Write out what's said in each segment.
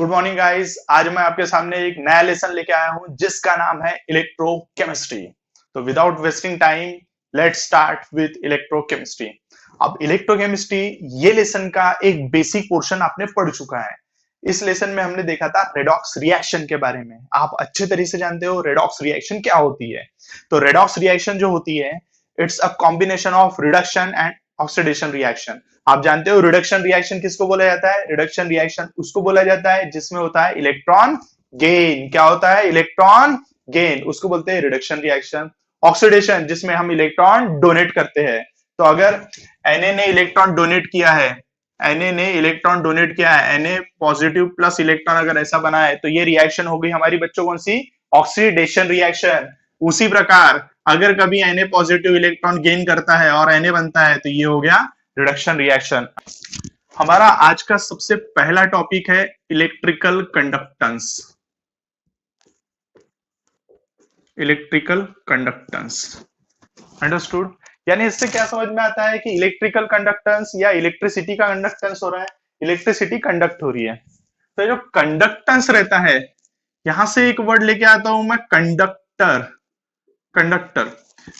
Good morning guys. आज मैं आपके सामने एक नया लेसन लेके आया हूं जिसका नाम है इलेक्ट्रोकेमिस्ट्री। तो without wasting time let's start with electrochemistry. अब इलेक्ट्रोकेमिस्ट्री ये लेसन का एक बेसिक पोर्शन आपने पढ़ चुका है। इस लेसन में हमने देखा था रेडॉक्स रिएक्शन के बारे में। आप अच्छे तरीके से जानते हो रेडॉक्स रिएक्शन क्या होती है। तो रेडॉक्स रिएक्शन जो होती है it's a combination of reduction and oxidation reaction. आप जानते हो रिडक्शन रिएक्शन किसको बोला जाता है? रिडक्शन रिएक्शन उसको बोला जाता है जिसमें होता है इलेक्ट्रॉन गेन। क्या होता है? इलेक्ट्रॉन गेन, उसको बोलते हैं रिडक्शन रिएक्शन। ऑक्सीडेशन जिसमें हम इलेक्ट्रॉन डोनेट करते हैं। तो अगर Na ने इलेक्ट्रॉन डोनेट किया है, Na ने इलेक्ट्रॉन डोनेट किया है, Na पॉजिटिव प्लस इलेक्ट्रॉन अगर ऐसा बना है तो ये रिएक्शन हो गई हमारी बच्चों कौन सी? Oxidation reaction. उसी प्रकार अगर कभी Na पॉजिटिव इलेक्ट्रॉन गेन करता है और Na बनता है तो ये हो गया रिडक्शन रिएक्शन। हमारा आज का सबसे पहला टॉपिक है electrical conductance. Electrical conductance, understood? यानी इससे क्या समझ में आता है कि इलेक्ट्रिकल कंडक्टेंस या इलेक्ट्रिसिटी का कंडक्टेंस हो रहा है, इलेक्ट्रिसिटी कंडक्ट हो रही है। तो जो कंडक्टेंस रहता है, यहां से एक वर्ड लेके आता हूं मैं, कंडक्टर। कंडक्टर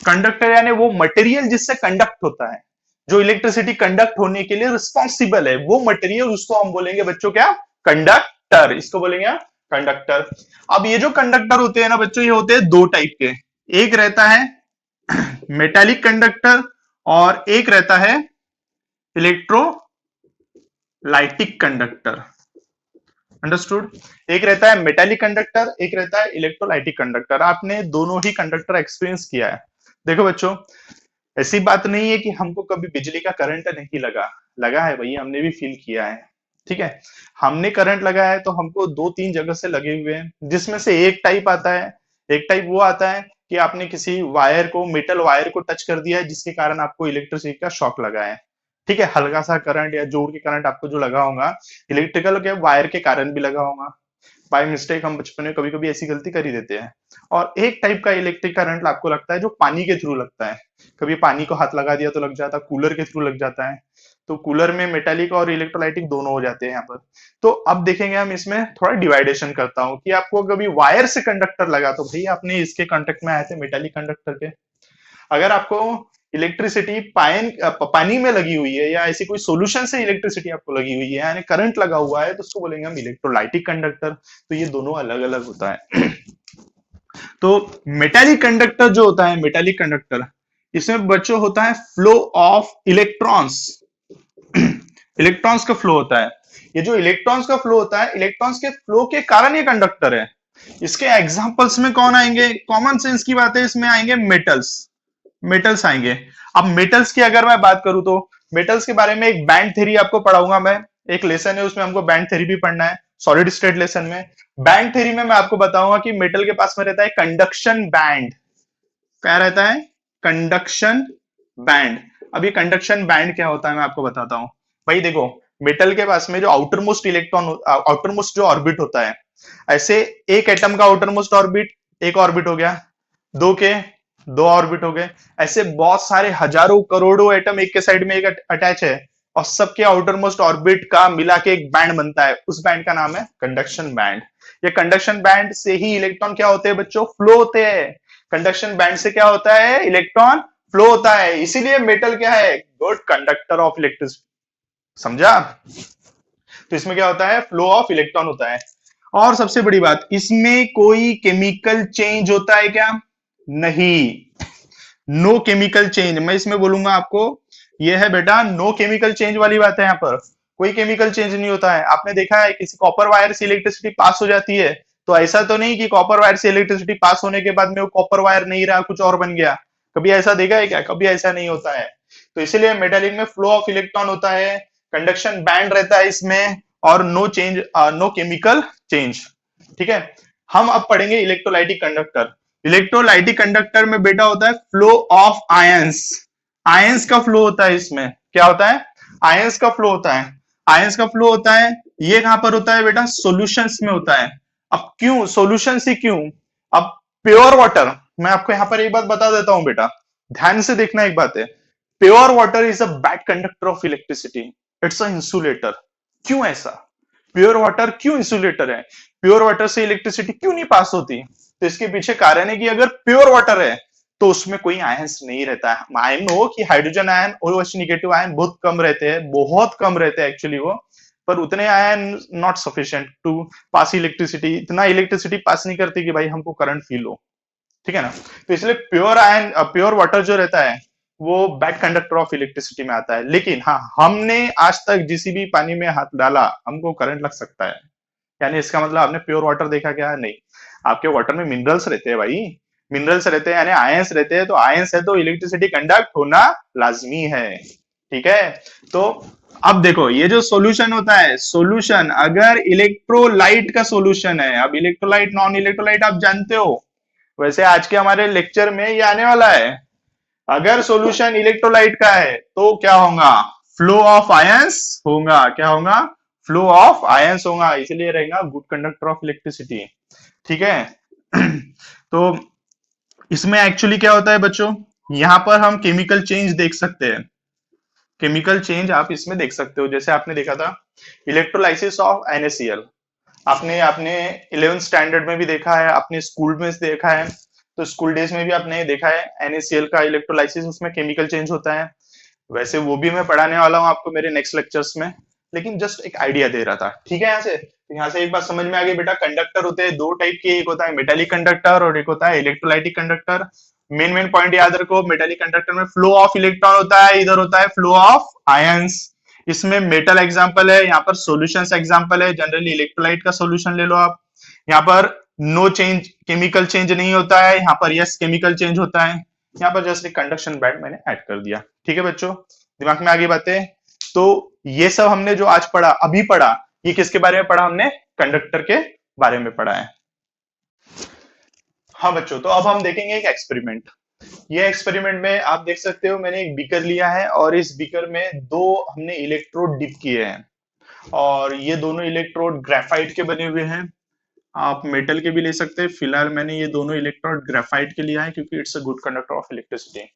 कंडक्टर यानी वो मटेरियल जिससे कंडक्ट होता है, जो इलेक्ट्रिसिटी कंडक्ट होने के लिए रिस्पॉन्सिबल है, वो मटेरियल उसको हम बोलेंगे बच्चों क्या? कंडक्टर। इसको बोलेंगे कंडक्टर। अब ये जो कंडक्टर होते हैं ना बच्चों, ये होते हैं दो टाइप के। एक रहता है मेटालिक कंडक्टर और एक रहता है इलेक्ट्रोलाइटिक कंडक्टर। अंडरस्टूड? एक रहता है मेटालिक कंडक्टर, एक रहता है इलेक्ट्रोलाइटिक कंडक्टर। आपने दोनों ही कंडक्टर एक्सपीरियंस किया है। देखो बच्चों, ऐसी बात नहीं है कि हमको कभी बिजली का करंट नहीं लगा। लगा है भैया, हमने भी फील किया है। ठीक है, हमने करंट लगा है तो हमको दो तीन जगह से लगे हुए हैं, जिसमें से एक टाइप आता है, एक टाइप वो आता है कि आपने किसी वायर को, मेटल वायर को टच कर दिया है जिसके कारण आपको इलेक्ट्रिसिटी का शॉक लगा है। ठीक है, हल्का सा करंट या जोर के करंट आपको जो लगा होगा, इलेक्ट्रिकल के वायर के कारण भी लगा होगा। बाय मिस्टेक हम बचपन में कभी कभी ऐसी गलती कर ही देते हैं। और एक टाइप का इलेक्ट्रिक करंट आपको लगता है जो पानी के थ्रू लगता है। कभी पानी को हाथ लगा दिया तो लग जाता, कूलर के थ्रू लग जाता है। तो कूलर में मेटालिक और इलेक्ट्रोलाइटिक दोनों हो जाते हैं यहाँ पर। तो अब देखेंगे हम इसमें थोड़ा डिवाइडेशन करता हूँ कि आपको कभी वायर से कंडक्टर लगा तो भाई आपने इसके कांटेक्ट में आए थे मेटालिक कंडक्टर के। अगर आपको इलेक्ट्रिसिटी पानी में लगी हुई है या ऐसी कोई सॉल्यूशन से इलेक्ट्रिसिटी आपको लगी हुई है यानी करंट लगा हुआ है तो उसको बोलेंगे हम इलेक्ट्रोलाइटिक कंडक्टर। तो ये दोनों अलग अलग होता है। तो मेटालिक कंडक्टर जो होता है, मेटालिक कंडक्टर, इसमें बच्चों होता है फ्लो ऑफ इलेक्ट्रॉन्स। इलेक्ट्रॉन्स का फ्लो होता है। ये जो इलेक्ट्रॉन्स का फ्लो होता है, इलेक्ट्रॉन्स के फ्लो के कारण ये कंडक्टर है। इसके एग्जांपल्स में कौन आएंगे? कॉमन सेंस की बात है, इसमें आएंगे मेटल्स। मेटल्स आएंगे। अब मेटल्स की अगर मैं बात करूं तो मेटल्स के बारे में एक बैंड थ्योरी आपको पढ़ाऊंगा मैं। एक लेसन है उसमें हमको बैंड थ्योरी भी पढ़ना है, सॉलिड स्टेट लेसन में। बैंड थ्योरी में मैं आपको बताऊंगा कि मेटल के पास में रहता है कंडक्शन बैंड। क्या रहता है? Conduction band. अब ये कंडक्शन बैंड क्या होता है मैं आपको बताता हूं। भाई देखो, मेटल के पास में जो outer most electron, outer most जो ऑर्बिट होता है, ऐसे एक एटम का आउटर मोस्ट ऑर्बिट एक ऑर्बिट हो गया, दो के दो ऑर्बिट हो गए, ऐसे बहुत सारे हजारों करोड़ों एटम एक के साइड में एक अटैच है और सबके आउटर मोस्ट ऑर्बिट का मिला के एक बैंड बनता है। उस बैंड का नाम है कंडक्शन बैंड। ये कंडक्शन बैंड से ही इलेक्ट्रॉन क्या होते हैं बच्चों? फ्लो होते हैं। कंडक्शन बैंड से क्या होता है? इलेक्ट्रॉन फ्लो होता है। इसीलिए मेटल क्या है? Good conductor of electricity. समझा? तो इसमें क्या होता है? फ्लो ऑफ इलेक्ट्रॉन होता है। और सबसे बड़ी बात, इसमें कोई केमिकल चेंज होता है क्या? नहीं, नो केमिकल चेंज। मैं इसमें बोलूंगा आपको, ये है बेटा नो केमिकल चेंज वाली बात है। यहाँ पर कोई केमिकल चेंज नहीं होता है। आपने देखा है किसी कॉपर वायर से इलेक्ट्रिसिटी पास हो जाती है तो ऐसा तो नहीं कि कॉपर वायर से इलेक्ट्रिसिटी पास होने के बाद में वो कॉपर वायर नहीं रहा, कुछ और बन गया। कभी ऐसा देखा है क्या? कभी ऐसा नहीं होता है। तो इसीलिए मेटालिक में फ्लो ऑफ इलेक्ट्रॉन होता है, कंडक्शन बैंड रहता है इसमें, और no change, no chemical change. ठीक है, हम अब पढ़ेंगे इलेक्ट्रोलाइटिक कंडक्टर। इलेक्ट्रोलाइटिक कंडक्टर में बेटा होता है फ्लो ऑफ आयंस। आयंस का फ्लो होता है इसमें। क्या होता है? आयंस का फ्लो होता है। आयंस का फ्लो होता है। ये कहां पर होता है बेटा? सॉल्यूशंस में होता है। अब क्यों सॉल्यूशन से? क्यों? अब प्योर वाटर, मैं आपको यहां पर एक बात बता देता हूं बेटा, ध्यान से देखना एक बात है। Pure water is a bad conductor of electricity, it's a insulator. क्यों ऐसा? प्योर वाटर क्यों इंसुलेटर है, प्योर वाटर से इलेक्ट्रिसिटी क्यों नहीं पास होती? तो इसके पीछे कारण है कि अगर प्योर वाटर है तो उसमें कोई आयंस नहीं रहता है। आई नो कि हाइड्रोजन आयन और नेगेटिव आयन बहुत कम रहते हैं, बहुत कम रहते हैं एक्चुअली वो, पर उतने ion not sufficient to pass electricity, इतना इलेक्ट्रिसिटी पास नहीं करती कि भाई हमको करंट फील हो, ठीक है ना। तो इसलिए प्योर आयन, प्योर वाटर जो रहता है वो बैड कंडक्टर ऑफ इलेक्ट्रिसिटी में आता है। लेकिन हाँ, हमने आज तक जिस भी पानी में हाथ डाला हमको करंट लग सकता है, यानी इसका मतलब आपने प्योर वाटर देखा क्या? नहीं। आपके वाटर में मिनरल्स रहते हैं भाई, मिनरल्स रहते हैं, यानी आयंस रहते हैं, तो आयंस है तो इलेक्ट्रिसिटी कंडक्ट होना लाजमी है, ठीक है। तो अब देखो ये जो सॉल्यूशन होता है, सॉल्यूशन अगर इलेक्ट्रोलाइट का सॉल्यूशन है, अब इलेक्ट्रोलाइट नॉन इलेक्ट्रोलाइट आप जानते हो, वैसे आज के हमारे लेक्चर में ये आने वाला है। अगर सॉल्यूशन इलेक्ट्रोलाइट का है तो क्या होगा? फ्लो ऑफ आयंस होगा। क्या होगा? फ्लो ऑफ आयंस होगा, इसलिए रहेगा गुड कंडक्टर ऑफ इलेक्ट्रिसिटी, ठीक है। तो इसमें एक्चुअली क्या होता है बच्चों, यहां पर हम केमिकल चेंज देख सकते हैं, केमिकल चेंज आप इसमें देख सकते हो। जैसे आपने देखा था इलेक्ट्रोलाइसिस ऑफ NaCl, आपने आपने 11th स्टैंडर्ड में भी देखा है, अपने स्कूल में देखा है, तो स्कूल डेज में भी आपने देखा है NaCl का इलेक्ट्रोलाइसिस, उसमें केमिकल चेंज होता है। वैसे वो भी मैं पढ़ाने वाला हूँ आपको मेरे नेक्स्ट लेक्चर्स में, लेकिन जस्ट एक आइडिया दे रहा था, ठीक है। यहाँ से एक बात समझ में आ गई बेटा, कंडक्टर होते हैं दो टाइप के, एक होता है मेटालिक कंडक्टर और एक होता है electrolytic conductor. Main main point याद रखो, मेटालिक कंडक्टर में फ्लो ऑफ इलेक्ट्रॉन होता है, इधर होता है फ्लो ऑफ आयंस। इसमें मेटल एग्जांपल है, यहाँ पर सॉल्यूशंस एग्जांपल है, जनरली इलेक्ट्रोलाइट का सॉल्यूशन ले लो आप। यहाँ पर नो चेंज, केमिकल चेंज नहीं होता है, यहाँ पर यस केमिकल चेंज होता है। यहाँ पर जस्ट एक कंडक्शन बैंड मैंने ऐड कर दिया, ठीक है बच्चों, दिमाग में आगे बातें। तो ये सब हमने जो आज पढ़ा, अभी पढ़ा, ये किसके बारे में पढ़ा? हमने कंडक्टर के बारे में पढ़ा है। हाँ बच्चों, तो अब हम देखेंगे एक एक्सपेरिमेंट। ये एक्सपेरिमेंट में आप देख सकते हो मैंने एक बीकर लिया है और इस बीकर में दो हमने इलेक्ट्रोड डिप किए हैं, और ये दोनों इलेक्ट्रोड ग्रेफाइट के बने हुए हैं, आप मेटल के भी ले सकते हैं। फिलहाल मैंने ये दोनों इलेक्ट्रोड ग्रेफाइट के लिया है क्योंकि it's a good conductor of electricity.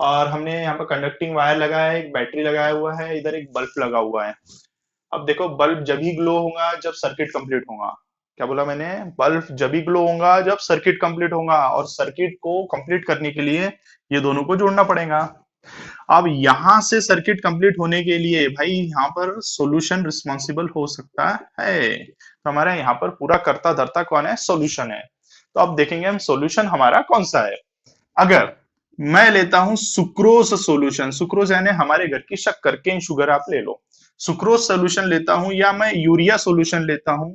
और हमने यहाँ पर कंडक्टिंग वायर लगाया है, एक बैटरी लगाया हुआ है, इधर एक बल्ब लगा हुआ है। अब देखो बल्ब जब ही ग्लो होगा जब सर्किट कंप्लीट होगा। क्या बोला मैंने? बल्ब जब ही ग्लो होगा जब सर्किट कंप्लीट होगा, और सर्किट को कंप्लीट करने के लिए ये दोनों को जोड़ना पड़ेगा। अब यहां से सर्किट कंप्लीट होने के लिए भाई यहाँ पर सॉल्यूशन रिस्पॉन्सिबल हो सकता है, तो हमारा यहाँ पर पूरा करता धरता कौन है? सॉल्यूशन है। तो अब देखेंगे हम सॉल्यूशन हमारा कौन सा है। अगर मैं लेता हूं सुक्रोज सॉल्यूशन, सुक्रोज यानी हमारे घर की शक्कर, केन शुगर आप ले लो, सुक्रोज सॉल्यूशन लेता हूं, या मैं यूरिया सॉल्यूशन लेता हूं,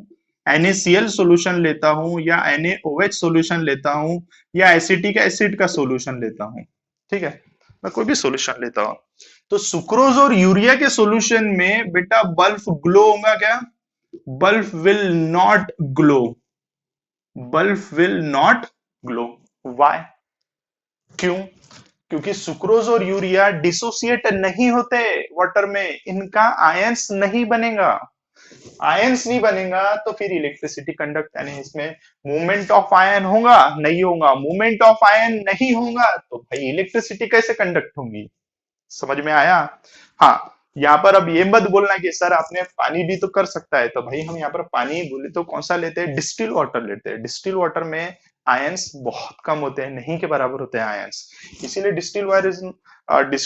NaCl सॉल्यूशन लेता हूं, या NaOH सॉल्यूशन लेता हूं, या एसिटिक एसिड का सॉल्यूशन लेता हूं, ठीक है, मैं कोई भी सॉल्यूशन लेता हूं, तो सुक्रोज और यूरिया के सॉल्यूशन में बेटा बल्ब ग्लो होगा क्या? Bulb will not glow, bulb will not glow. Why? क्यों? क्योंकि सुक्रोज और यूरिया डिसोसिएट नहीं होते वाटर में, इनका आयंस नहीं बनेगा, आयंस नहीं बनेगा तो फिर इलेक्ट्रिसिटी कंडक्ट, यानी इसमें मूवमेंट ऑफ आयन होगा? नहीं होगा। मूवमेंट ऑफ आयन नहीं होगा तो भाई इलेक्ट्रिसिटी कैसे कंडक्ट होगी? समझ में आया? हाँ, यहाँ पर अब ये मत बोलना कि सर आपने पानी भी तो कर सकता है, तो भाई हम यहाँ पर पानी बोले तो कौन सा लेते हैं? डिस्टिल वाटर लेते हैं। डिस्टिल वाटर में आयंस बहुत कम होते हैं, नहीं के बराबर होते हैं आयंस, इसीलिए डिस्टिल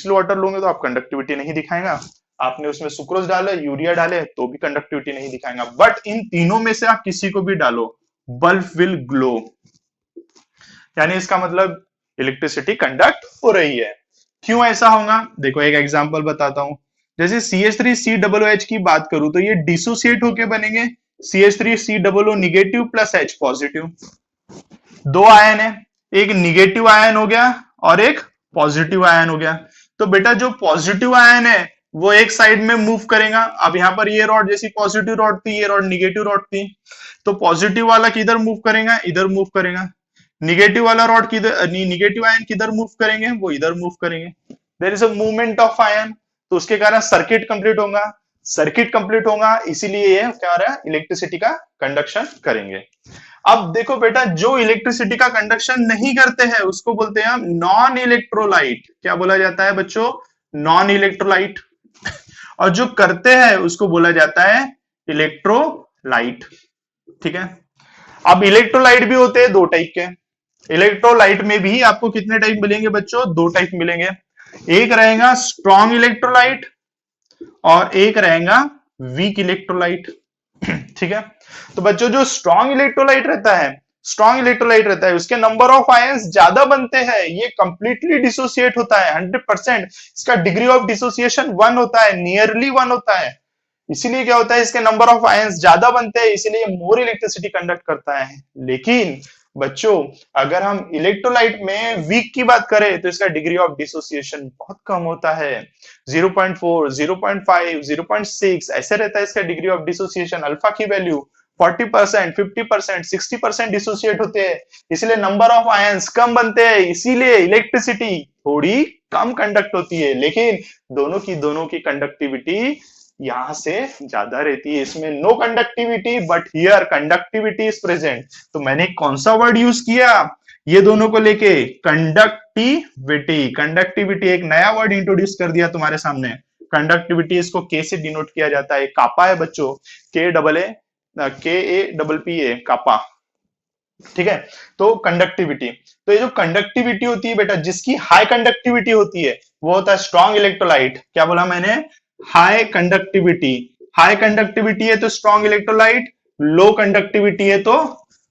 वाटर लोगे तो आप कंडक्टिविटी नहीं दिखाएगा। आपने उसमें सुक्रोज डाले, यूरिया डाले तो भी कंडक्टिविटी नहीं दिखाएगा, बट इन तीनों में से आप किसी को भी डालो, बल्ब विल ग्लो, यानी इसका मतलब इलेक्ट्रिसिटी कंडक्ट हो रही है। क्यों ऐसा होगा? देखो एक एग्जांपल बताता हूं, जैसे CH3COOH की बात करूं तो ये डिसोसिएट होके बनेंगे, CH3COO negative plus H positive, दो आयन है, एक निगेटिव आयन हो गया और एक पॉजिटिव आयन हो गया। तो बेटा जो पॉजिटिव आयन है वो एक साइड में मूव करेगा। अब यहाँ पर ये रॉड जैसी पॉजिटिव रॉड थी, ये रॉड निगेटिव रॉड थी, तो पॉजिटिव वाला किधर मूव करेगा? इधर मूव करेगा। निगेटिव वाला रॉड किधर, निगेटिव आयन किधर मूव करेंगे? वो इधर मूव करेंगे। There is a movement of ion, तो उसके कारण सर्किट कंप्लीट होगा, सर्किट कंप्लीट होगा, इसीलिए ये क्या हो रहा है? इलेक्ट्रिसिटी का कंडक्शन करेंगे। अब देखो बेटा, जो इलेक्ट्रिसिटी का कंडक्शन नहीं करते हैं उसको बोलते हैं हम नॉन इलेक्ट्रोलाइट। क्या बोला जाता है बच्चों? Non electrolyte. और जो करते हैं उसको बोला जाता है इलेक्ट्रोलाइट। ठीक है, अब इलेक्ट्रोलाइट भी होते हैं दो टाइप के। इलेक्ट्रोलाइट में भी आपको कितने टाइप मिलेंगे बच्चों? दो टाइप मिलेंगे। एक रहेगा स्ट्रॉन्ग इलेक्ट्रोलाइट और एक रहेगा वीक इलेक्ट्रोलाइट। ठीक है, तो बच्चों जो स्ट्रॉन्ग इलेक्ट्रोलाइट रहता है, उसके नंबर ऑफ आयंस ज्यादा बनते हैं, ये कंप्लीटली डिसोसिएट होता है 100%। इसका डिग्री ऑफ डिसोसिएशन 1 होता है, नियरली 1 होता है। इसीलिए क्या होता है, इसके नंबर ऑफ आयंस ज्यादा बनते हैं, इसीलिए मोर इलेक्ट्रिसिटी कंडक्ट करता है। लेकिन बच्चों अगर हम इलेक्ट्रोलाइट में वीक की बात करें तो इसका डिग्री ऑफ डिसोसिएशन बहुत कम होता है, 0.4, 0.5, 0.6 ऐसे रहता है इसका डिग्री ऑफ डिसोसिएशन। अल्फा की वैल्यू 40%, 50%, 60% डिसोसिएट होते हैं, इसलिए नंबर ऑफ आयंस कम बनते हैं, इसीलिए इलेक्ट्रिसिटी थोड़ी कम कंडक्ट होती है। लेकिन दोनों की कंडक्टिविटी यहां से ज्यादा रहती है। इसमें no conductivity, but here conductivity is present. तो मैंने कौन सा वर्ड यूज किया ये दोनों को लेके? कंडक्टिविटी। कंडक्टिविटी एक नया वर्ड इंट्रोड्यूस कर दिया तुम्हारे सामने। कंडक्टिविटी, इसको के से डिनोट किया जाता है, कापा है बच्चों, के ए डबल पी ए, कापा। ठीक है, तो कंडक्टिविटी, तो ये जो कंडक्टिविटी होती है बेटा, जिसकी हाई कंडक्टिविटी होती है वो होता है स्ट्रॉन्ग इलेक्ट्रोलाइट। क्या बोला मैंने? High conductivity. हाई कंडक्टिविटी है तो स्ट्रॉन्ग इलेक्ट्रोलाइट, लो कंडक्टिविटी है तो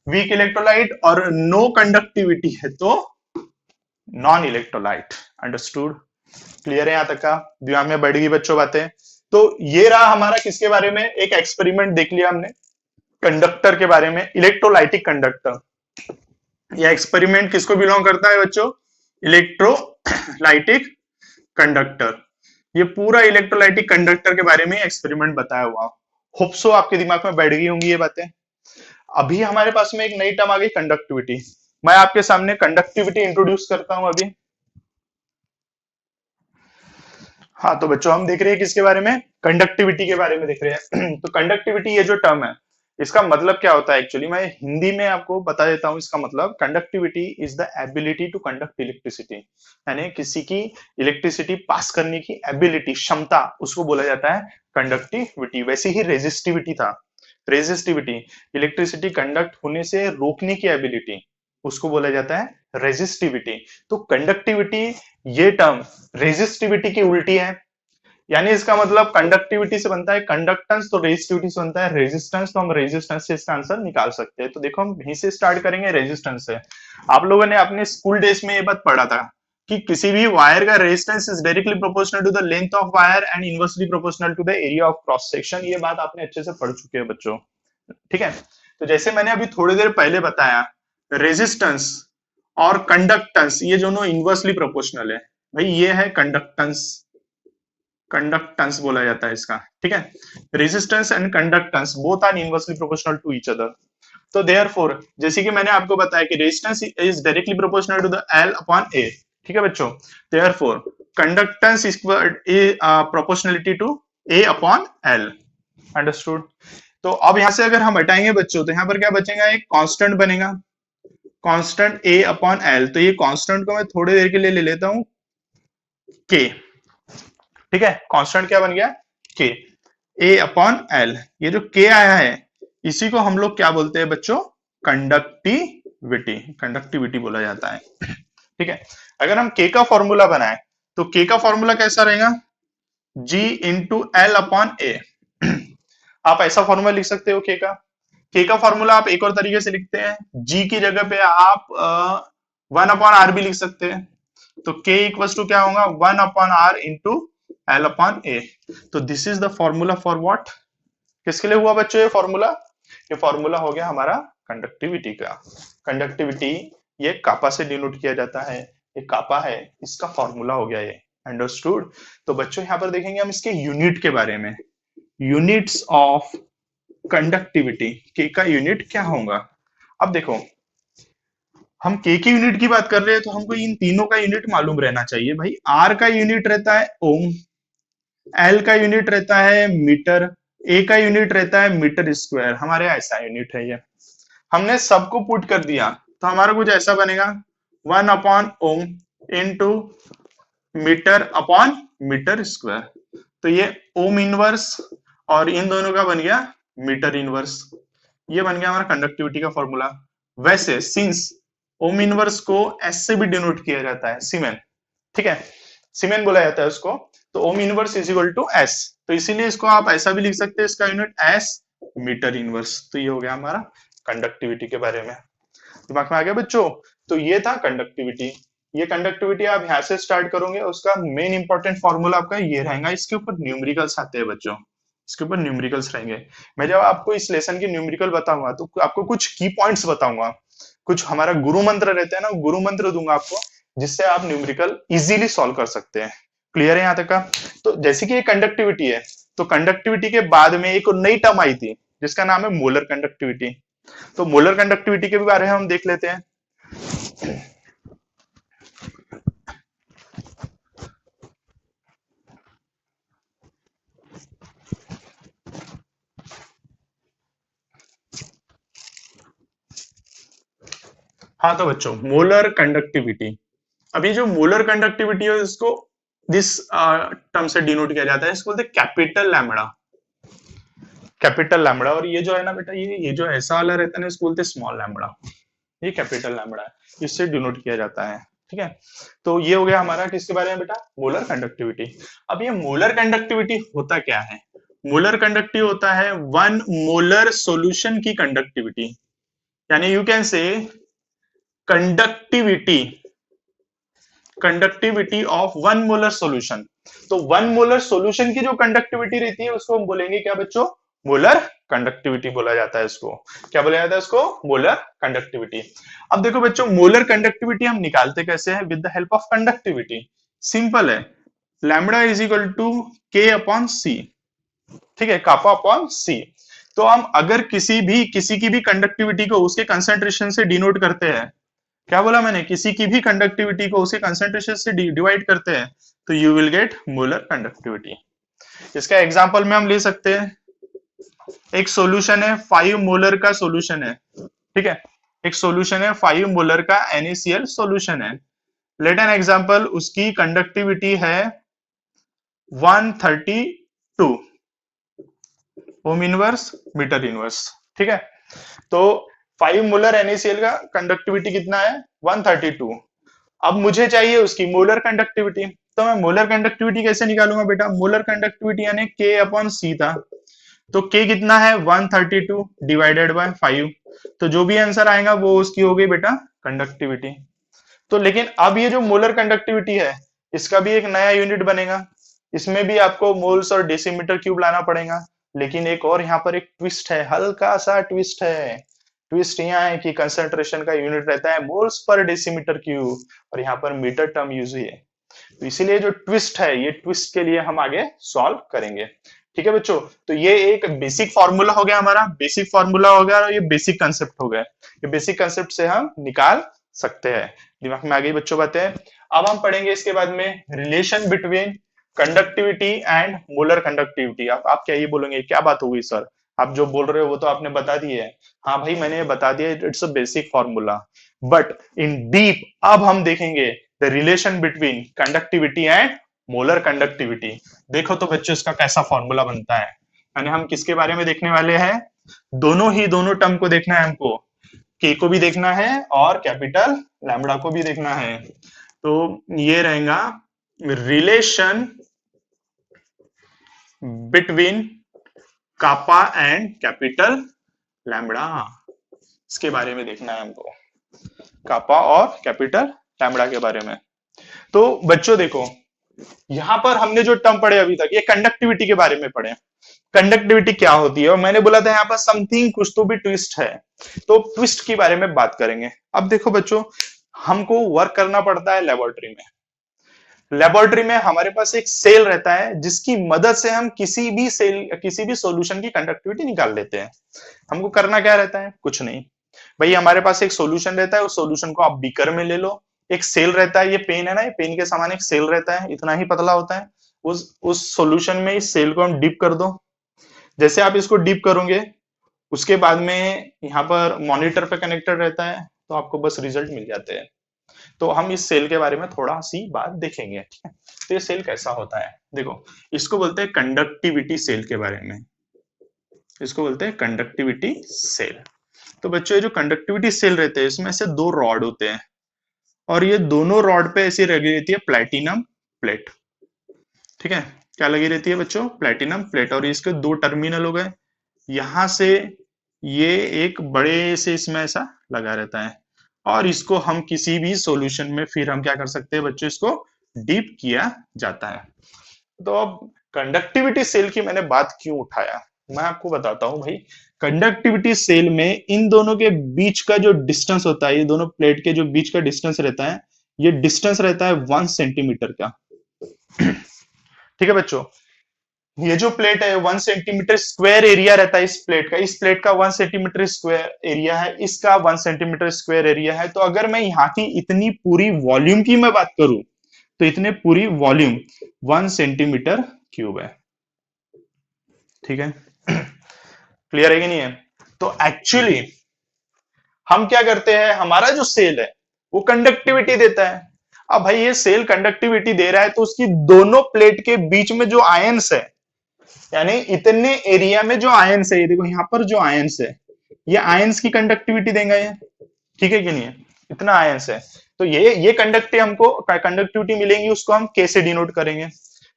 वीक इलेक्ट्रोलाइट, और नो कंडक्टिविटी है तो नॉन इलेक्ट्रोलाइट। अंडरस्टूड? क्लियर है यहां तक का? दिमाग में बैठ गई बच्चों बातें? तो ये रहा हमारा किसके बारे में, एक एक्सपेरिमेंट देख लिया हमने कंडक्टर के बारे में, इलेक्ट्रोलाइटिक कंडक्टर। यह एक्सपेरिमेंट किसको बिलोंग करता है बच्चों? Electrolytic conductor. ये पूरा इलेक्ट्रोलाइटिक कंडक्टर के बारे में एक्सपेरिमेंट बताया हुआ। होप सो आपके दिमाग में बैठ गई होंगी ये बातें। अभी हमारे पास में एक नई टर्म आ गई, कंडक्टिविटी। मैं आपके सामने कंडक्टिविटी इंट्रोड्यूस करता हूं अभी। हाँ, तो बच्चों हम देख रहे हैं किसके बारे में? कंडक्टिविटी के बारे में देख रहे हैं। तो कंडक्टिविटी ये जो टर्म है, इसका मतलब क्या होता है? एक्चुअली मैं हिंदी में आपको बता देता हूं इसका मतलब। Conductivity is the ability to conduct electricity, यानी किसी की इलेक्ट्रिसिटी पास करने की एबिलिटी, क्षमता, उसको बोला जाता है कंडक्टिविटी। वैसे ही रेजिस्टिविटी था, रेजिस्टिविटी इलेक्ट्रिसिटी कंडक्ट होने से रोकने की एबिलिटी, उसको बोला जाता है रेजिस्टिविटी। तो कंडक्टिविटी ये टर्म रेजिस्टिविटी की उल्टी है, यानी इसका मतलब कंडक्टिविटी से बनता है कंडक्टेंस, तो रेजिस्टिविटी से बनता है रेजिस्टेंस, तो हम रेजिस्टेंस से इसका आंसर निकाल सकते हैं। तो देखो हम यहीं से स्टार्ट करेंगे, रेजिस्टेंस से। आप लोगों ने अपने स्कूल डेज में ये बात पढ़ा था कि किसी भी वायर का resistance is directly proportional to the length of wire and inversely proportional to the area of cross section. ये बात आपने अच्छे से पढ़ चुके हैं बच्चों। ठीक है, तो जैसे मैंने अभी थोड़ी देर पहले बताया, रेजिस्टेंस और कंडक्टेंस ये दोनों इनवर्सली प्रोपोर्शनल है। भाई ये है कंडक्टेंस, कंडक्टेंस बोला जाता है इसका। ठीक है, resistance and conductance both are inversely proportional to each other. तो देयरफॉर जैसे कि मैंने आपको बताया कि resistance is directly proportional to the L upon A. ठीक है बच्चों, therefore conductance is proportionality to A upon L. Understood? तो अब यहां से अगर हम हटाएंगे बच्चों, तो यहां पर क्या बचेगा? एक कांस्टेंट बनेगा, कांस्टेंट ए अपॉन एल। तो ये कांस्टेंट को मैं थोड़ी देर के लिए ले लेता हूं के। ठीक है, कांस्टेंट क्या बन गया? के, ए अपॉन एल। ये जो के आया है इसी को हम लोग क्या बोलते हैं बच्चों? कंडक्टिविटी। कंडक्टिविटी बोला जाता है। ठीक है, अगर हम के का फॉर्मूला बनाए तो के का फॉर्मूला कैसा रहेगा? G इंटू एल अपॉन ए। आप ऐसा फॉर्मूला लिख सकते हो के का। के का फॉर्मूला आप एक और तरीके से लिखते हैं, जी की जगह पे आप 1 अपॉन आर भी लिख सकते हैं। तो के इक्वल टू क्या होगा? 1 upon R into L upon A. तो this is the formula for what? किसके लिए हुआ बच्चों ये फॉर्मूला? ये फॉर्मूला हो गया हमारा कंडक्टिविटी का। कंडक्टिविटी ये कापा से डिनोट किया जाता है, ये कापा है, इसका फॉर्मूला हो गया ये। अंडरस्टूड? तो बच्चों यहाँ पर देखेंगे हम इसके यूनिट के बारे में, यूनिट्स ऑफ कंडक्टिविटी। के का यूनिट क्या होगा? अब देखो हम के की यूनिट की बात कर रहे हैं तो हमको इन तीनों का यूनिट मालूम रहना चाहिए भाई। आर का यूनिट रहता है ओम, एल का यूनिट रहता है मीटर, ए का यूनिट रहता है मीटर स्क्वायर। हमारे ऐसा यूनिट है ये। हमने सबको पुट कर दिया तो हमारा कुछ ऐसा बनेगा, 1 upon ohm into metre upon metre square. तो ये ओम इनवर्स और इन दोनों का बन गया मीटर इनवर्स। ये बन गया हमारा कंडक्टिविटी का फॉर्मूला। वैसे सिंस ओम इनवर्स को एस से भी डिनोट किया जाता है, सीमेन, ठीक है, सीमेन बोला जाता है उसको, तो ohm inverse is equal to S, तो इसीलिए इसको आप ऐसा भी लिख सकते हैं, इसका यूनिट एस मीटर इनवर्स। तो ये हो गया हमारा कंडक्टिविटी के बारे में। दिमाग में आ गया बच्चों? तो ये था कंडक्टिविटी। ये कंडक्टिविटी आप यहाँ से स्टार्ट करोगे, उसका मेन इंपॉर्टेंट फॉर्मूला आपका ये रहेगा। इसके ऊपर न्यूमेरिकल्स आते हैं बच्चों, इसके ऊपर न्यूमेरिकल्स रहेंगे। मैं जब आपको इस लेसन की न्यूमेरिकल बताऊंगा तो आपको कुछ की पॉइंट्स बताऊंगा, कुछ हमारा गुरु मंत्र रहता है ना, गुरु मंत्र दूंगा आपको, जिससे आप न्यूमेरिकल इजीली सॉल्व कर सकते हैं। क्लियर है यहाँ तक का? तो जैसे कि ये कंडक्टिविटी है, तो कंडक्टिविटी के बाद में एक नई टर्म आई थी जिसका नाम है मोलर कंडक्टिविटी। तो मोलर कंडक्टिविटी के बारे में हम देख लेते हैं। हाँ तो बच्चों, मोलर कंडक्टिविटी, अभी जो मोलर कंडक्टिविटी है इसको दिस टर्म से डिनोट किया जाता है, इसको बोलते हैं कैपिटल लैम्बडा, कैपिटल लैम्बडा। और ये जो है ना बेटा, ये जो ऐसा वाला रहता है ना, इसको बोलते हैं स्मॉल लैम्बडा। ये कैपिटल लैम्बडा है, इससे डिनोट किया जाता है, ठीक है। तो ये हो गया हमारा किसके बारे में बेटा? Molar conductivity. अब ये मोलर कंडक्टिविटी होता क्या है? मोलर कंडक्टिविटी होता है वन मोलर सॉल्यूशन की कंडक्टिविटी, यानी you can say conductivity, conductivity of one molar solution. तो वन मोलर सॉल्यूशन की जो कंडक्टिविटी रहती है उसको हम बोलेंगे क्या बच्चों? मोलर कंडक्टिविटी बोला जाता है इसको। क्या बोला जाता है इसको? Molar conductivity. अब देखो बच्चों, मोलर कंडक्टिविटी हम निकालते कैसे हैं? With the help of conductivity. Simple है, lambda is equal to K upon C, ठीक है, कापा अपॉन सी। तो हम अगर किसी की भी कंडक्टिविटी को उसके कंसेंट्रेशन से डिनोट करते हैं, क्या बोला मैंने? किसी की भी कंडक्टिविटी को उसके कंसेंट्रेशन से डिवाइड करते हैं, तो you will get molar conductivity. इसका एग्जांपल में हम ले सकते हैं, एक सॉल्यूशन है 5 मोलर का सॉल्यूशन है, ठीक है, एक सॉल्यूशन है 5 मोलर का NaCl सॉल्यूशन है। लेट एन एग्जांपल, उसकी कंडक्टिविटी है 132 ओम इनवर्स मीटर इनवर्स, ठीक है। तो 5 मोलर NaCl का कंडक्टिविटी कितना है? 132। अब मुझे चाहिए उसकी मोलर कंडक्टिविटी, तो मैं मोलर कंडक्टिविटी कैसे निकालूंगा बेटा? मोलर कंडक्टिविटी यानी K अपॉन C था, तो K कितना है? 132 डिवाइडेड बाय 5, तो जो भी आंसर आएगा वो उसकी हो गई बेटा कंडक्टिविटी। तो लेकिन अब ये जो मोलर कंडक्टिविटी है, इसका भी एक नया यूनिट बनेगा, इसमें भी आपको मोल्स और डेसीमीटर क्यूब लाना पड़ेगा। लेकिन एक और यहाँ पर एक ट्विस्ट है, हल्का सा ट्विस्ट है। ट्विस्ट यहाँ है कि कंसंट्रेशन का यूनिट रहता है मोल्स पर डेसीमीटर क्यूब, और यहाँ पर मीटर टर्म यूज हुई है। तो इसीलिए जो ट्विस्ट है, ये ट्विस्ट के लिए हम आगे सॉल्व करेंगे, ठीक है बच्चों। तो ये एक बेसिक फॉर्मूला हो गया हमारा, बेसिक फॉर्मूला हो गया, और ये बेसिक कंसेप्ट हो गया। ये बेसिक कंसेप्ट से हम निकाल सकते हैं। दिमाग में आ गई बच्चों बातें? अब हम पढ़ेंगे इसके बाद में relation between conductivity and molar conductivity. आप क्या ये बोलेंगे, क्या बात हो गई सर, आप जो बोल रहे हो वो तो आपने बता दी है। हाँ भाई, मैंने बता दिया, it's a basic formula, but in deep अब हम देखेंगे the relation between conductivity and molar conductivity. देखो तो बच्चों इसका कैसा फॉर्मूला बनता है, यानी हम किसके बारे में देखने वाले हैं? दोनों टर्म को देखना है हमको, के को भी देखना है और कैपिटल लैम्बडा को भी देखना है। तो ये रहेगा relation between kappa and capital lambda, इसके बारे में देखना है हमको, कापा और कैपिटल लैम्बडा के बारे में। तो बच्चों देखो, यहां पर हमने जो टर्म पढ़े अभी तक, ये कंडक्टिविटी के बारे में पढ़े। कंडक्टिविटी क्या होती है, और मैंने बोला था यहाँ पर समथिंग, कुछ तो भी ट्विस्ट है, तो ट्विस्ट के बारे में बात करेंगे। अब देखो बच्चों, हमको वर्क करना पड़ता है लेबोरेटरी में। लेबोरेटरी में हमारे पास एक सेल रहता है जिसकी मदद से हम किसी भी सॉल्यूशन की कंडक्टिविटी निकाल लेते हैं। हमको करना क्या रहता है? कुछ नहीं भाई, हमारे पास एक सॉल्यूशन रहता है, उस सॉल्यूशन को आप बीकर में ले लो, एक सेल रहता है, ये पेन है ना, ये पेन के समान एक सेल रहता है, इतना ही पतला होता है, उस सॉल्यूशन में इस सेल को हम डिप कर दो। जैसे आप इसको डिप करोगे, उसके बाद में यहाँ पर मॉनिटर पे कनेक्टेड रहता है, तो आपको बस रिजल्ट मिल जाते हैं। तो हम इस सेल के बारे में थोड़ा सी बात देखेंगे, ठीक है। तो ये सेल कैसा होता है, देखो इसको बोलते हैं कंडक्टिविटी सेल के बारे में। इसको बोलते हैं कंडक्टिविटी सेल। तो बच्चों ये जो कंडक्टिविटी सेल रहते हैं इसमें ऐसे दो रॉड होते हैं और ये दोनों रॉड पे ऐसी लगी रहती है प्लेटिनम प्लेट। ठीक है, क्या लगी रहती है बच्चों? Platinum plate. और इसके दो टर्मिनल हो गए, यहां से ये एक बड़े से इसमें ऐसा लगा रहता है और इसको हम किसी भी सॉल्यूशन में फिर हम क्या कर सकते हैं बच्चों, इसको डीप किया जाता है। तो अब कंडक्टिविटी सेल की मैंने बात क्यों उठाया, मैं आपको बताता हूं भाई। कंडक्टिविटी सेल में इन दोनों के बीच का जो डिस्टेंस होता है, ये दोनों प्लेट के जो बीच का डिस्टेंस रहता है, ये डिस्टेंस रहता है 1 सेंटीमीटर का। ठीक है बच्चों, ये जो प्लेट है 1 सेंटीमीटर स्क्वायर एरिया रहता है इस प्लेट का 1 सेंटीमीटर स्क्वायर एरिया है, इसका 1 सेंटीमीटर स्क्वायर एरिया है। तो अगर मैं यहाँ की इतनी पूरी वॉल्यूम की मैं बात करूं तो इतने पूरी वॉल्यूम 1 सेंटीमीटर क्यूब है। ठीक है, क्लियर है कि नहीं है? तो एक्चुअली हम क्या करते हैं, हमारा जो सेल है वो कंडक्टिविटी देता है। अब भाई ये सेल कंडक्टिविटी दे रहा है तो उसकी दोनों प्लेट के बीच में जो आयंस है, यानी इतने एरिया में जो आयंस है, ये देखो यहाँ पर जो आयंस है, ये आयंस की कंडक्टिविटी देगा ये। ठीक है कि नहीं है? इतना आयंस है तो ये कंडक्टिविटी हमको कंडक्टिविटी मिलेंगी, उसको हम के से डिनोट करेंगे।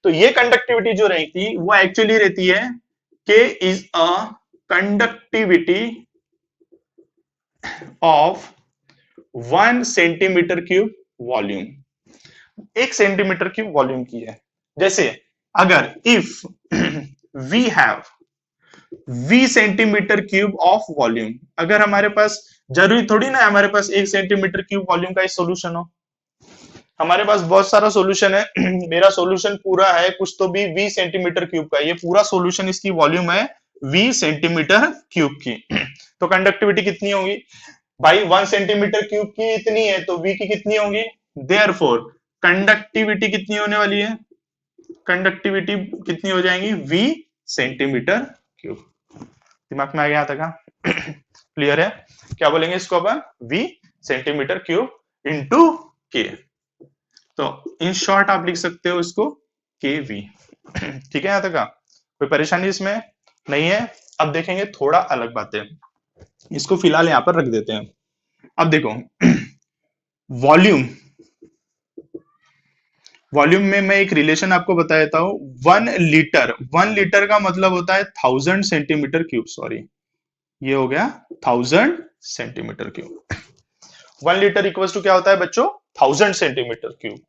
तो ये कंडक्टिविटी जो रहती वो एक्चुअली रहती है K is a conductivity of 1 centimetre cube volume. 1 centimetre cube volume की है। जैसे अगर if we have v centimetre cube of volume, अगर हमारे पास, जरूरी थोड़ी ना हमारे पास 1 सेंटीमीटर क्यूब वॉल्यूम का सोल्यूशन हो, हमारे पास बहुत सारा सॉल्यूशन है। मेरा सॉल्यूशन पूरा है कुछ तो भी 20 सेंटीमीटर क्यूब का, ये पूरा सॉल्यूशन इसकी वॉल्यूम है 20 सेंटीमीटर क्यूब की। तो कंडक्टिविटी कितनी होगी भाई? 1 सेंटीमीटर क्यूब की इतनी है तो v की कितनी होगी? देयरफॉर कंडक्टिविटी कितनी होने वाली है? कंडक्टिविटी कितनी हो जाएंगी? v centimetre cube. दिमाग में आ गया था? क्लियर है? क्या बोलेंगे इसको अपन? v सेंटीमीटर क्यूब इंटू के। तो इन शॉर्ट आप लिख सकते हो इसको kv। ठीक है, यहां तक का कोई परेशानी इसमें नहीं है। अब देखेंगे थोड़ा अलग बातें, इसको फिलहाल यहां पर रख देते हैं। अब देखो वॉल्यूम, वॉल्यूम में मैं एक रिलेशन आपको बता देता हूं। 1 लीटर का मतलब होता है 1000 सेंटीमीटर क्यूब, सॉरी ये हो गया 1000 centimetre cube. 1 litre equal to क्या होता है बच्चों? 1000 सेंटीमीटर क्यूब।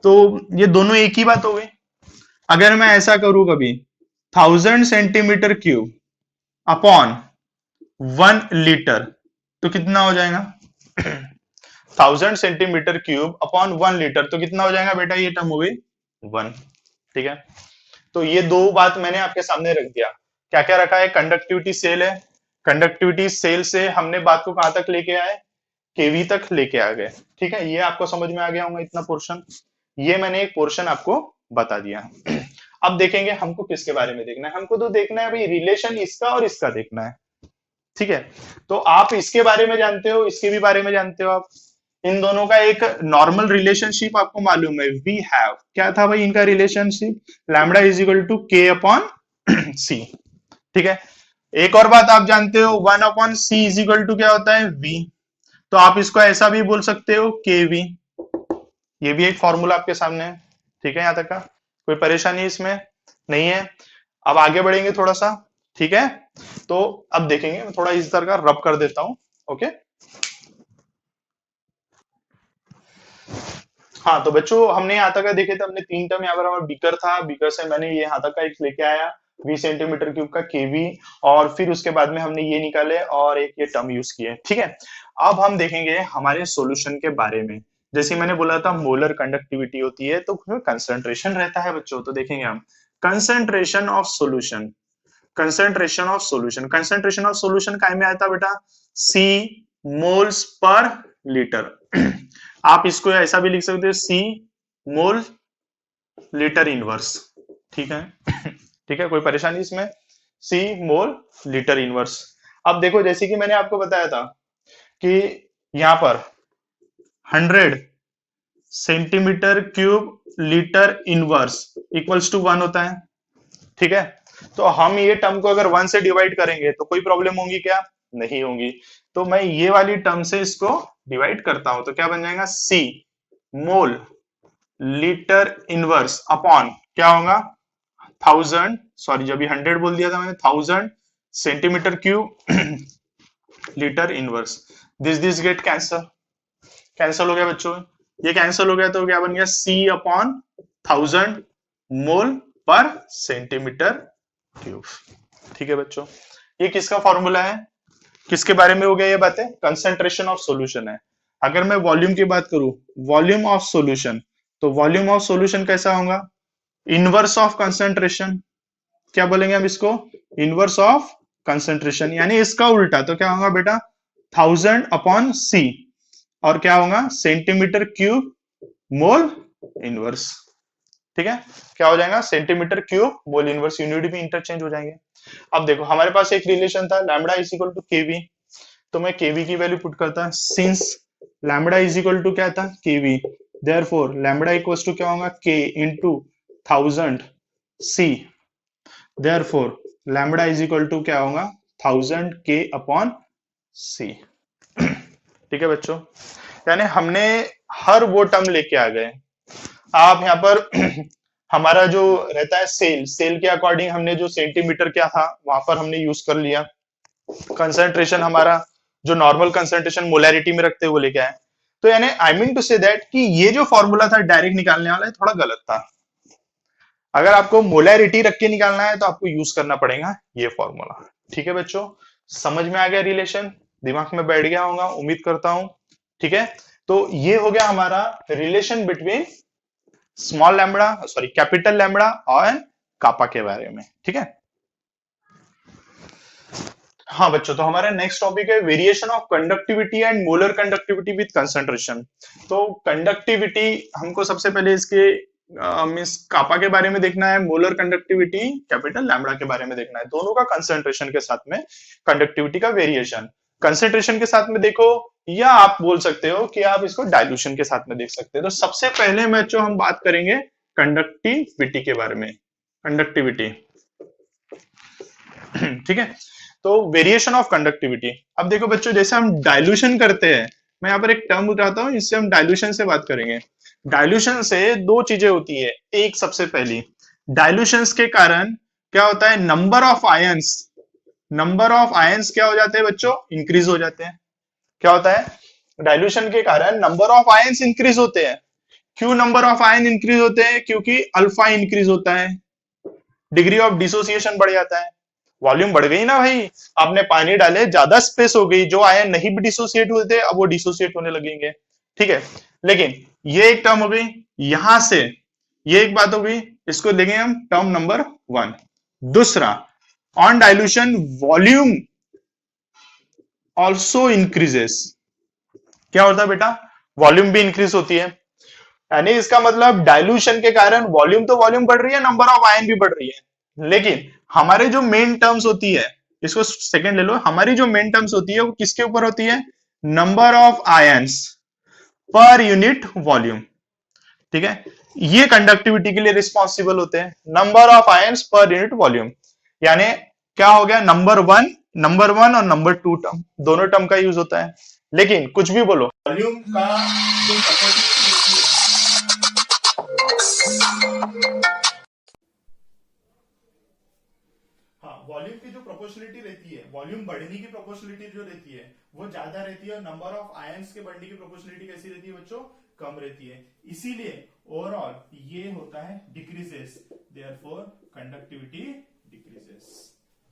तो ये दोनों एक ही बात हो गई। अगर मैं ऐसा करूं कभी 1000 सेंटीमीटर क्यूब अपॉन 1 लीटर, तो कितना हो जाएगा? 1000 सेंटीमीटर क्यूब अपॉन 1 लीटर, तो कितना हो जाएगा बेटा? ये टर्म हो गई 1। ठीक है, तो ये दो बात मैंने आपके सामने रख दिया। क्या क्या रखा है? कंडक्टिविटी सेल है, कंडक्टिविटी सेल से हमने बात को कहां तक लेके आए? केवी तक लेके आ गए। ठीक है, ये आपको समझ में आ गया होगा इतना पोर्शन। ये मैंने एक पोर्शन आपको बता दिया। अब देखेंगे हमको किसके बारे में देखना है। हमको तो देखना है भाई रिलेशन इसका और इसका देखना है। ठीक है, तो आप इसके बारे में जानते हो, इसके भी बारे में जानते हो आप। इन दोनों का एक नॉर्मल रिलेशनशिप आपको मालूम है, वी हैव। क्या था भाई इनका relationship? Lambda is equal to K upon C. ठीक है, एक और बात आप जानते हो, 1/c इज इक्वल टू क्या होता है? v। तो आप इसको ऐसा भी बोल सकते हो kv। ये भी एक फॉर्मूला आपके सामने है। ठीक है, यहां तक का कोई परेशानी इसमें नहीं है। अब आगे बढ़ेंगे थोड़ा सा। ठीक है, तो अब देखेंगे, मैं थोड़ा इस तरह का रब कर देता हूं। ओके, हाँ तो बच्चों हमने यहाँ तक का देखे थे, हमने 3 टर्म यहाँ पर हमारा बीकर था, बीकर से मैंने ये यहाँ तक का एक लेके आया 20 सेंटीमीटर क्यूब का केवी, और फिर उसके बाद में हमने ये निकाले और एक ये टर्म यूज किए। ठीक है, अब हम देखेंगे हमारे सॉल्यूशन के बारे में। जैसे मैंने बोला था मोलर कंडक्टिविटी होती है तो कंसंट्रेशन रहता है बच्चों। तो देखेंगे हम concentration of solution, concentration of solution, concentration of solution काय में आता बेटा? सी मोल्स पर लीटर। आप इसको ऐसा भी लिख सकते हो, सी मोल लीटर इनवर्स। ठीक है, ठीक है, कोई परेशानी इसमें? सी मोल लीटर इनवर्स। अब देखो जैसे कि मैंने आपको बताया था कि यहां पर 100 centimetre cube litre inverse equals to 1 होता है। ठीक है, तो हम ये टर्म को अगर 1 से डिवाइड करेंगे तो कोई प्रॉब्लम होगी क्या? नहीं होगी। तो मैं ये वाली टर्म से इसको डिवाइड करता हूं तो क्या बन जाएगा? सी मोल लीटर इनवर्स अपॉन क्या होगा? 1000, सॉरी जब 100 बोल दिया था मैंने, 1000 centimetre cube litre inverse. This get cancel, cancel हो गया बच्चों। ये कैंसल हो गया तो क्या बन गया? सी अपॉन 1000 मोल पर सेंटीमीटर क्यूब। ठीक है बच्चों, ये किसका फॉर्मूला है? किसके बारे में हो गया ये बातें? कंसेंट्रेशन ऑफ सॉल्यूशन है। अगर मैं वॉल्यूम की बात करूं, वॉल्यूम ऑफ सॉल्यूशन, तो वॉल्यूम ऑफ सॉल्यूशन कैसा होगा? Inverse of concentration. क्या बोलेंगे हम इसको? इनवर्स ऑफ कंसेंट्रेशन, यानी इसका उल्टा। तो क्या होगा बेटा? 1000 अपॉन सी, और क्या होगा? Centimetre cube mole inverse. ठीक है, क्या हो जाएगा? Centimetre cube mole inverse. Unit भी इंटरचेंज हो जाएंगे। अब देखो हमारे पास एक रिलेशन था lambda is equal to KV, तो मैं केवी की वैल्यू पुट करता, since lambda is equal to क्या था? KV, therefore lambda equals to क्या होगा? K into 1000 C, therefore lambda is equal to क्या होगा? 1000 के अपॉन सी। ठीक है बच्चों, यानी हमने हर वो टर्म लेके आ गए। आप यहाँ पर हमारा जो रहता है सेल, सेल के अकॉर्डिंग हमने जो सेंटीमीटर क्या था वहां पर हमने यूज कर लिया। कंसंट्रेशन हमारा जो नॉर्मल कंसंट्रेशन मोलैरिटी में रखते हुए वो लेके आए। तो यानी I mean to say that कि ये जो फॉर्मूला था डायरेक्ट निकालने वाला है थोड़ा गलत था। अगर आपको मोलैरिटी रख के निकालना है तो आपको यूज करना पड़ेगा ये फॉर्मूला। ठीक है बच्चों, समझ में आ गया रिलेशन? दिमाग में बैठ गया होगा उम्मीद करता हूं। ठीक है, तो ये हो गया हमारा relation between small lambda, sorry capital lambda और कापा के बारे में। ठीक है, हाँ बच्चों, तो हमारा नेक्स्ट टॉपिक है variation of conductivity and molar conductivity with concentration. तो कंडक्टिविटी हमको सबसे पहले इसके मींस कापा के बारे में देखना है, मोलर कंडक्टिविटी कैपिटल लैम्बडा के बारे में देखना है। दोनों का कंसंट्रेशन के साथ में कंडक्टिविटी का वेरिएशन, कंसंट्रेशन के साथ में देखो, या आप बोल सकते हो कि आप इसको डायल्यूशन के साथ में देख सकते हैं। तो सबसे पहले बच्चों हम बात करेंगे कंडक्टिविटी के बारे में। कंडक्टिविटी ठीक है, तो वेरिएशन ऑफ कंडक्टिविटी। अब देखो बच्चों, जैसे हम डाइल्यूशन करते हैं, मैं यहाँ पर एक टर्म उठाता हूँ, इससे हम डाइल्यूशन से बात करेंगे। डाइल्यूशन से दो चीजें होती है। एक, सबसे पहली, डाइल्यूशन के कारण क्या होता है? Number of ions, number of ions क्या हो जाते हैं बच्चों? इंक्रीज हो जाते हैं। क्या होता है? डाइल्यूशन के कारण नंबर ऑफ आयंस इंक्रीज होते हैं। क्यों नंबर ऑफ आयन इंक्रीज होते हैं? क्योंकि अल्फा इंक्रीज होता है, डिग्री ऑफ डिसोसिएशन बढ़ जाता है। वॉल्यूम बढ़ गई ना भाई, आपने पानी डाले, ज्यादा स्पेस हो गई, जो आयन नहीं भी डिसोसिएट हुए थे अब वो डिसोसिएट होने लगेंगे। ठीक है, लेकिन ये एक टर्म हो गई। यहां से ये एक बात हो गई, इसको देखेंगे हम टर्म नंबर 1। दूसरा, on dilution volume also increases. क्या होता है बेटा? वॉल्यूम भी इंक्रीज होती है। यानी इसका मतलब डाइल्यूशन के कारण वॉल्यूम तो वॉल्यूम बढ़ रही है, नंबर ऑफ आयन भी बढ़ रही है। लेकिन हमारे जो मेन टर्म्स होती है, इसको सेकंड ले लो, हमारी जो मेन टर्म्स होती है वो किसके ऊपर होती है? Number of ions per unit volume. ठीक है, ये कंडक्टिविटी के लिए रिस्पॉन्सिबल होते हैं, number of ions per unit volume. यानी क्या हो गया? नंबर वन और नंबर 2 टर्म, दोनों टर्म का यूज होता है। लेकिन कुछ भी बोलो, वॉल्यूम का जो हाँ, वॉल्यूम की जो प्रोपोर्शनलिटी रहती है, वॉल्यूम बढ़ने की प्रोपोर्शनलिटी जो रहती है वो ज्यादा रहती है, और नंबर ऑफ आयंस के बढ़ने की प्रोपोर्शनलिटी कैसी रहती है बच्चों? कम रहती है। इसीलिए ओवरऑल ये होता है decreases, therefore conductivity decreases.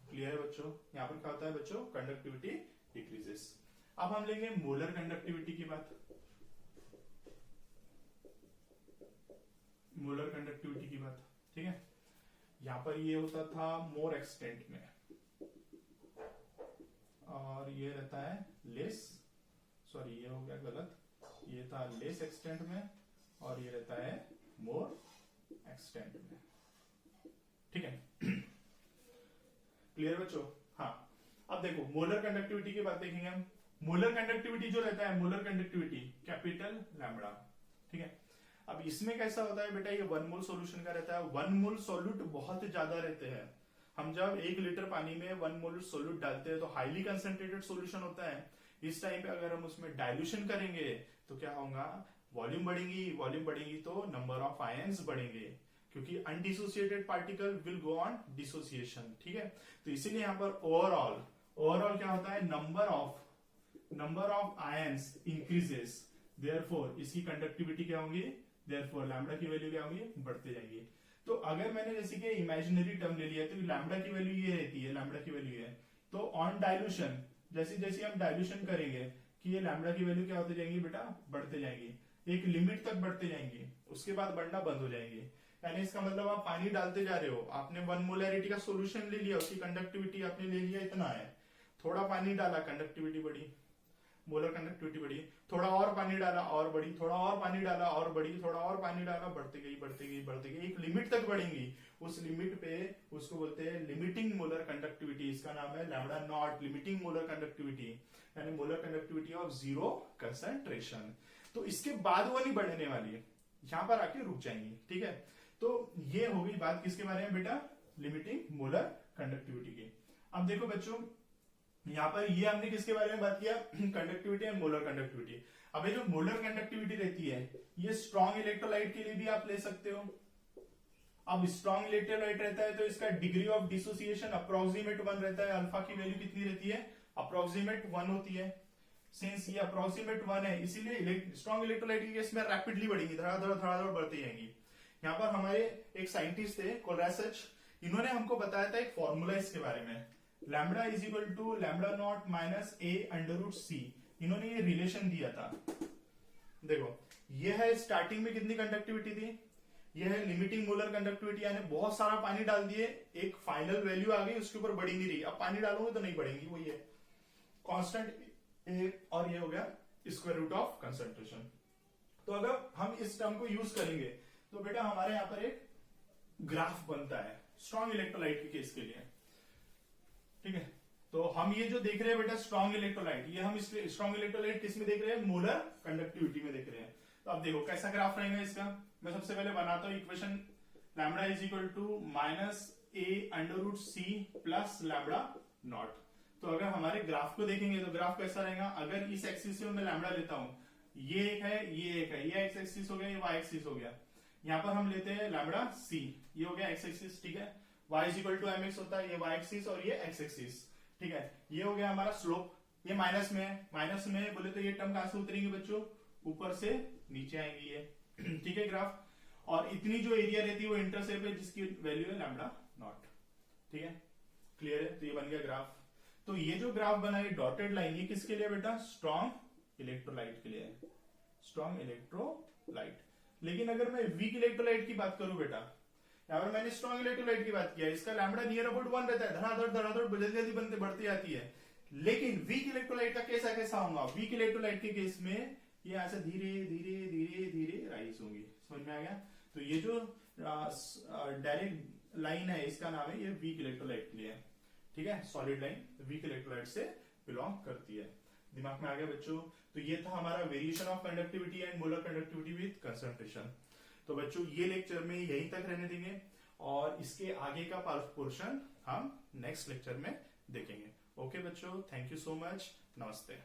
Clear है बच्चों? यहाँ पर क्या होता है बच्चों? Conductivity decreases. अब हम लेंगे मोलर कंडक्टिविटी की बात। मोलर कंडक्टिविटी की बात, ठीक है, यहां पर ये होता था मोर एक्सटेंट में, और ये रहता है लेस, सॉरी ये हो गया गलत, ये था लेस एक्सटेंट में, और ये रहता है मोर एक्सटेंट में। ठीक है, क्लियर बच्चों? हाँ, अब देखो मोलर कंडक्टिविटी की बात देखेंगे हम। मोलर कंडक्टिविटी जो रहता है, मोलर कंडक्टिविटी कैपिटल लैम्बडा। ठीक है, अब इसमें कैसा होता है बेटा? ये 1 मोल सॉल्यूशन का रहता है। 1 मोल सॉल्यूट बहुत ज्यादा रहते हैं, हम जब 1 लीटर पानी में 1 मोल सोल्यूट डालते हैं तो हाईली कंसेंट्रेटेड सॉल्यूशन होता है। इस टाइम पे अगर हम उसमें डाइल्यूशन करेंगे तो क्या होगा, वॉल्यूम बढ़ेगी, वॉल्यूम बढ़ेगी तो नंबर ऑफ आयंस बढ़ेंगे, क्योंकि undissociated particle will go on dissociation. ठीक है, तो इसीलिए यहां पर ओवरऑल क्या होता है, number of ions increases, therefore इसकी कंडक्टिविटी क्या होगी, देयरफॉर लैम्बडा की वैल्यू क्या होगी, बढ़ते जाएंगी। तो अगर मैंने जैसे कि इमेजिनरी टर्म ले लिया तो लैम्बडा की वैल्यू ये रहती है, लैम्बडा की वैल्यू है, तो ऑन डाइल्यूशन जैसे जैसे हम डाइल्यूशन करेंगे कि ये लैम्बडा की वैल्यू क्या होती जाएंगी बेटा, बढ़ते जाएंगी, एक लिमिट तक बढ़ते जाएंगी, उसके बाद बढ़ना बंद हो जाएंगे। यानी इसका मतलब आप पानी डालते जा रहे हो, आपने 1 मोलैरिटी का सोल्यूशन ले लिया, उसकी कंडक्टिविटी आपने ले लिया इतना है, थोड़ा पानी डाला कंडक्टिविटी बढ़ी, मोलर कंडक्टिविटी बढ़ी, थोड़ा और पानी डाला और बढ़ी, थोड़ा और पानी डाला और बढ़ी, थोड़ा और पानी डाला, बढ़ती गई, एक लिमिट तक बढ़ेंगी। उस लिमिट पे उसको बोलते हैं लिमिटिंग मोलर कंडक्टिविटी, इसका नाम है lambda naught, limiting molar conductivity, यानी molar conductivity of zero concentration. तो इसके बाद वो नहीं बढ़ने वाली है, यहां पर आके रुक जाएंगी। ठीक है, तो ये हो गई बात किसके बारे में बेटा, लिमिटिंग मोलर कंडक्टिविटी की। अब देखो बच्चों, यहां पर ये हमने किसके बारे में बात किया, कंडक्टिविटी एंड मोलर कंडक्टिविटी। अब ये जो मोलर कंडक्टिविटी रहती है ये स्ट्रॉन्ग इलेक्ट्रोलाइट के लिए भी आप ले सकते हो। अब स्ट्रॉन्ग इलेक्ट्रोलाइट रहता है तो इसका डिग्री ऑफ डिसोसिएशन अप्रोक्सीमेट 1 रहता है, अल्फा की वैल्यू कितनी रहती है, अप्रोक्सीमेट 1 होती है। सिंस ये अप्रोक्सीमेट 1 है इसीलिए स्ट्रॉन्ग इलेक्ट्रोलाइट की केस में रैपिडली बढ़ेगी, धड़ाधड़ बढ़ती जाएंगी। यहाँ पर हमारे एक साइंटिस्ट थे कोलरासच, इन्होंने हमको बताया था एक फॉर्मूला इसके बारे में, lambda is equal to lambda naught minus A under root C. इन्होंने ये रिलेशन दिया था, देखो ये है स्टार्टिंग में कितनी कंडक्टिविटी थी, ये है लिमिटिंग मोलर कंडक्टिविटी, यानी बहुत सारा पानी डाल दिए, एक फाइनल वैल्यू आ गई, उसके ऊपर बढ़ी नहीं रही, अब पानी डालोगे तो नहीं बढ़ेंगी, वो ये कांस्टेंट और ये हो गया स्क्वायर रूट ऑफ कंसंट्रेशन। तो अगर हम इस टर्म को यूज करेंगे तो बेटा हमारे यहां पर एक ग्राफ बनता है स्ट्रॉन्ग इलेक्ट्रोलाइट के केस के लिए। ठीक है, तो हम ये जो देख रहे हैं बेटा स्ट्रॉन्ग इलेक्ट्रोलाइट, ये हम स्ट्रॉन्ग इलेक्ट्रोलाइट किस में देख रहे हैं, मोलर कंडक्टिविटी में देख रहे हैं। तो अब देखो कैसा ग्राफ रहेगा इसका, मैं सबसे पहले बनाता हूं equation, lambda is equal to minus A under root C plus lambda naught. तो अगर हमारे ग्राफ को देखेंगे तो ग्राफ कैसा रहेगा, अगर इस एक्सिस से मैं लैम्बडा लेता हूं, ये एक है, ये एक है, ये एक्स एक्सिस हो गया, ये वाई एक्सिस हो गया, यहां पर हम लेते हैं लैम्बडा सी, ये हो गया एक्स एक्सिस। ठीक है, y is equal to M X होता है, ये y एक्सिस और ये x एक्सिस। ठीक है, ये हो गया हमारा स्लोप, ये माइनस में है, माइनस में बोले तो ये टर्म कहां से उतरेंगे बच्चों, ऊपर से नीचे आएंगी ये। ठीक है ग्राफ, और इतनी जो एरिया रहती है वो इंटरसेप्ट है जिसकी वैल्यू है लैम्बडा नॉट। ठीक है, क्लियर है, तो ये बन गया ग्राफ। तो ये जो ग्राफ बना है डॉटेड लाइन, ये किसके लिए बेटा, स्ट्रॉन्ग इलेक्ट्रोलाइट के लिए है, स्ट्रॉन्ग इलेक्ट्रोलाइट। लेकिन अगर मैं वीक इलेक्ट्रोलाइट की बात करूं बेटा, यहाँ पर मैंने स्ट्रॉन्ग इलेक्ट्रोलाइट की बात किया, इसका लैम्बडा नियर अबाउट 1 रहता है, धड़ाधड़ जल्दी बनते बढ़ती जाती है। लेकिन वीक इलेक्ट्रोलाइट का केस कैसा होगा, वीक इलेक्ट्रोलाइट के केस में ये ऐसे धीरे धीरे धीरे धीरे राइज होंगी, समझ में आ गया। तो ये जो डायरेक्ट लाइन है इसका नाम है ये वीक इलेक्ट्रोलाइट के लिए है। ठीक है, सॉलिड लाइन वीक इलेक्ट्रोलाइट से बिलोंग करती है, दिमाग में आ गया बच्चों। तो ये था हमारा variation of conductivity and molar conductivity with concentration. तो बच्चों ये लेक्चर में यहीं तक रहने देंगे और इसके आगे का पोर्शन हम नेक्स्ट लेक्चर में देखेंगे। ओके बच्चों, थैंक यू सो मच, नमस्ते।